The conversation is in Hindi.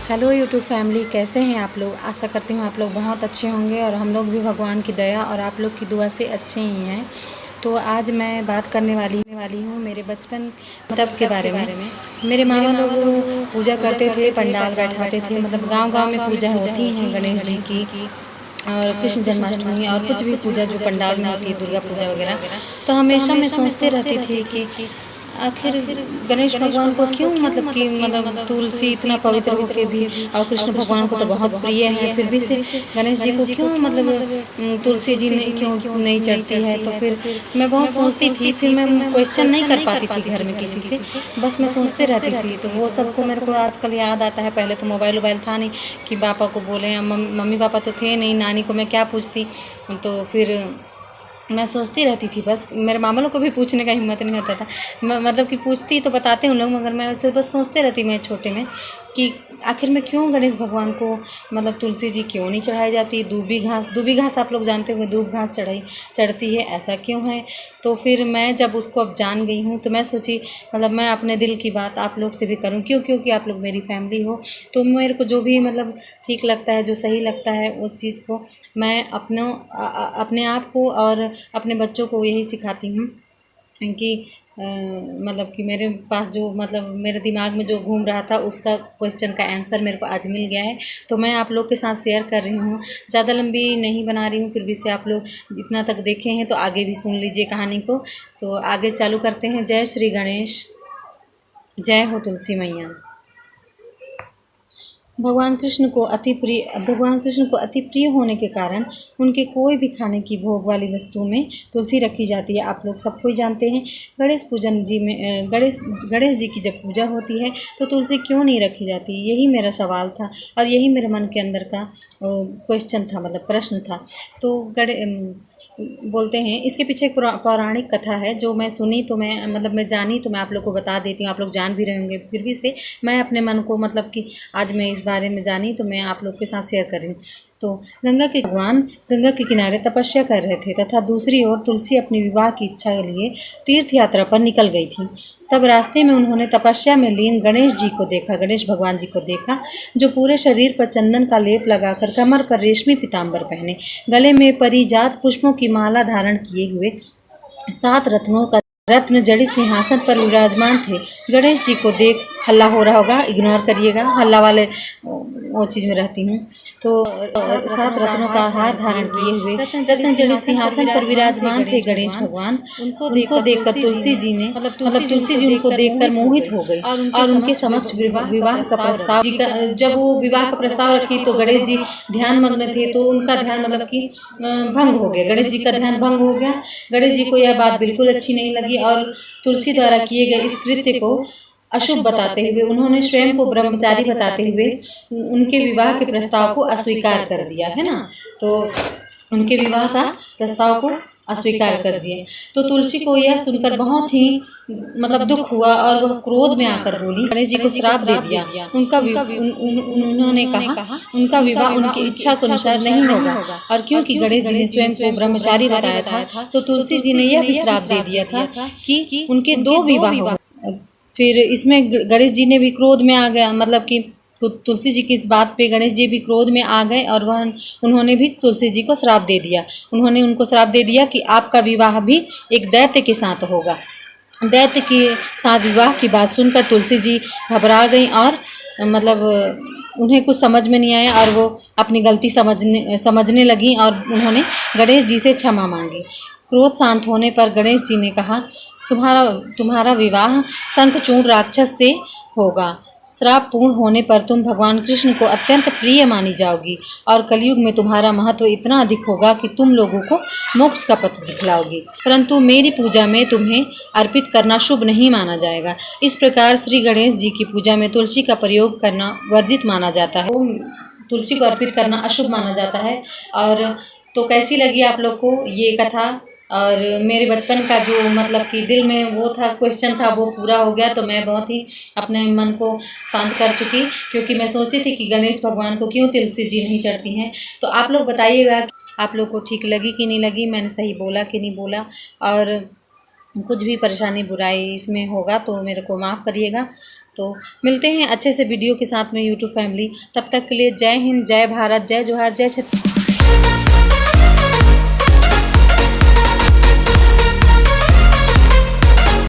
हेलो यूट्यूब फैमिली, कैसे हैं आप लोग। आशा करती हूँ आप लोग बहुत अच्छे होंगे और हम लोग भी भगवान की दया और आप लोग की दुआ से अच्छे ही हैं। तो आज मैं बात करने वाली हूँ मेरे बचपन तब के बारे में। मेरे मामा लोग पूजा करते थे, पंडाल बैठाते थे, मतलब गांव-गांव में पूजा होती हैं गणेश जी की और कृष्ण जन्माष्टमी और कुछ भी पूजा जो पंडाल में होती है, दुर्गा पूजा वगैरह। तो हमेशा मैं सोचते रहती थी कि आखिर गणेश भगवान को क्यों मतलब तुलसी इतना पवित्र होके भी और कृष्ण भगवान को तो बहुत प्रिय है, फिर भी से गणेश जी को क्यों तुलसी जी ने क्यों नहीं चढ़ती है। तो फिर मैं बहुत सोचती थी, फिर मैं क्वेश्चन नहीं कर पाती थी घर में किसी से, बस मैं सोचते रहती थी। तो वो सबको मेरे को आजकल याद आता है। पहले तो मोबाइल था नहीं कि पापा को बोले, या मम्मी पापा तो थे नहीं, नानी को मैं क्या पूछती। तो फिर मैं सोचती रहती थी, बस मेरे मामा लोग को भी पूछने का हिम्मत नहीं होता था। मतलब कि पूछती तो बताते उन लोग, मगर मैं वैसे बस सोचते रहती मैं छोटे में कि आखिर में क्यों गणेश भगवान को मतलब तुलसी जी क्यों नहीं चढ़ाई जाती। दूबी घास आप लोग जानते होंगे, दूब घास चढ़ती है, ऐसा क्यों है। तो फिर मैं जब उसको अब जान गई हूँ तो मैं सोची मतलब मैं अपने दिल की बात आप लोग से भी करूँ, क्योंकि आप लोग मेरी फैमिली हो। तो मेरे को जो भी मतलब ठीक लगता है, जो सही लगता है, उस चीज़ को मैं अपने आप को और अपने बच्चों को यही सिखाती हूँ कि मतलब कि मेरे पास जो मतलब मेरे दिमाग में जो घूम रहा था उसका क्वेश्चन का आंसर मेरे को आज मिल गया है। तो मैं आप लोग के साथ शेयर कर रही हूँ। ज़्यादा लंबी नहीं बना रही हूँ, फिर भी से आप लोग जितना तक देखे हैं तो आगे भी सुन लीजिए कहानी को। तो आगे चालू करते हैं। जय श्री गणेश, जय हो तुलसी मैया। भगवान कृष्ण को अति प्रिय होने के कारण उनके कोई भी खाने की भोग वाली वस्तु में तुलसी रखी जाती है। आप लोग सब कोई जानते हैं। गणेश जी की जब पूजा होती है तो तुलसी क्यों नहीं रखी जाती, यही मेरा सवाल था और यही मेरे मन के अंदर का क्वेश्चन था, मतलब प्रश्न था। तो बोलते हैं इसके पीछे एक पौराणिक कथा है जो मैं सुनी, तो मैं जानी, तो मैं आप लोग को बता देती हूँ। आप लोग जान भी रहे होंगे, फिर भी से मैं अपने मन को मतलब कि आज मैं इस बारे में जानी तो मैं आप लोग के साथ शेयर कर रही हूँ। तो भगवान गंगा के किनारे तपस्या कर रहे थे तथा दूसरी ओर तुलसी अपनी विवाह की इच्छा के लिए तीर्थ यात्रा पर निकल गई थी। तब रास्ते में उन्होंने तपस्या में लीन गणेश भगवान जी को देखा, जो पूरे शरीर पर चंदन का लेप लगाकर कमर पर रेशमी पीताम्बर पहने, गले में परिजात पुष्पों की माला धारण किए हुए 7 रत्नों का रत्न जड़ित सिंहासन पर विराजमान थे। गणेश जी को देख हल्ला हो रहा होगा, इग्नोर करिएगा, हल्ला वाले वो चीज़ में रहती हूँ। तो 7 रत्नों का हार धारण किए हुए रत्न जड़ित सिंहासन पर विराजमान थे गणेश भगवान। उनको देखकर तुलसी जी ने तुलसी जी उनको देखकर मोहित हो गई और उनके समक्ष विवाह का प्रस्ताव जब वो विवाह का प्रस्ताव रखी तो गणेश जी ध्यान मग्न थे, तो उनका ध्यान मतलब कि भंग हो गया, गणेश जी का ध्यान भंग हो गया। गणेश जी को यह बात बिल्कुल अच्छी नहीं लगी और तुलसी द्वारा किए गए इस कृत्य को अशुभ बताते हुए उन्होंने स्वयं को ब्रह्मचारी बताते हुए उनके विवाह के प्रस्ताव को अस्वीकार कर दिया, है ना। तो उनके विवाह का प्रस्ताव को अस्वीकार कर दिए। तो तुलसी को यह सुनकर बहुत ही मतलब दुख हुआ और वह क्रोध में आकर बोली, गणेश जी को श्राप दे दिया। उन्होंने कहा उनका विवाह उनकी इच्छा के अनुसार नहीं होगा, और क्योंकि गणेश जी ने स्वयं को ब्रह्मचारी बताया था तो तुलसी जी ने यह भी श्राप दे दिया था कि उनके 2 विवाह हो। फिर इसमें गणेश जी ने भी क्रोध में आ गया, मतलब कि तुलसी जी की इस बात पे गणेश जी भी क्रोध में आ गए और उन्होंने भी तुलसी जी को श्राप दे दिया। उन्होंने उनको श्राप दे दिया कि आपका विवाह भी एक दैत्य के साथ होगा। दैत्य के साथ विवाह की बात सुनकर तुलसी जी घबरा गई और मतलब उन्हें कुछ समझ में नहीं आया और वो अपनी गलती समझने लगी और उन्होंने गणेश जी से क्षमा मांगी। क्रोध शांत होने पर गणेश जी ने कहा, तुम्हारा विवाह शंखचूड़ राक्षस से होगा। श्राप पूर्ण होने पर तुम भगवान कृष्ण को अत्यंत प्रिय मानी जाओगी और कलयुग में तुम्हारा महत्व इतना अधिक होगा कि तुम लोगों को मोक्ष का पथ दिखलाओगी, परंतु मेरी पूजा में तुम्हें अर्पित करना शुभ नहीं माना जाएगा। इस प्रकार श्री गणेश जी की पूजा में तुलसी का प्रयोग करना वर्जित माना जाता है। तुलसी को अर्पित करना अशुभ माना जाता है। और तो कैसी लगी आप लोग को ये कथा, और मेरे बचपन का जो मतलब कि दिल में वो था क्वेश्चन था वो पूरा हो गया। तो मैं बहुत ही अपने मन को शांत कर चुकी, क्योंकि मैं सोचती थी कि गणेश भगवान को क्यों तुलसी जी नहीं चढ़ती हैं। तो आप लोग बताइएगा आप लोग को ठीक लगी कि नहीं लगी, मैंने सही बोला कि नहीं बोला, और कुछ भी परेशानी बुराई इसमें होगा तो मेरे को माफ़ करिएगा। तो मिलते हैं अच्छे से वीडियो के साथ में यूट्यूब फैमिली। तब तक के लिए जय हिंद, जय भारत, जय जोहार, जय छत्तीसगढ़।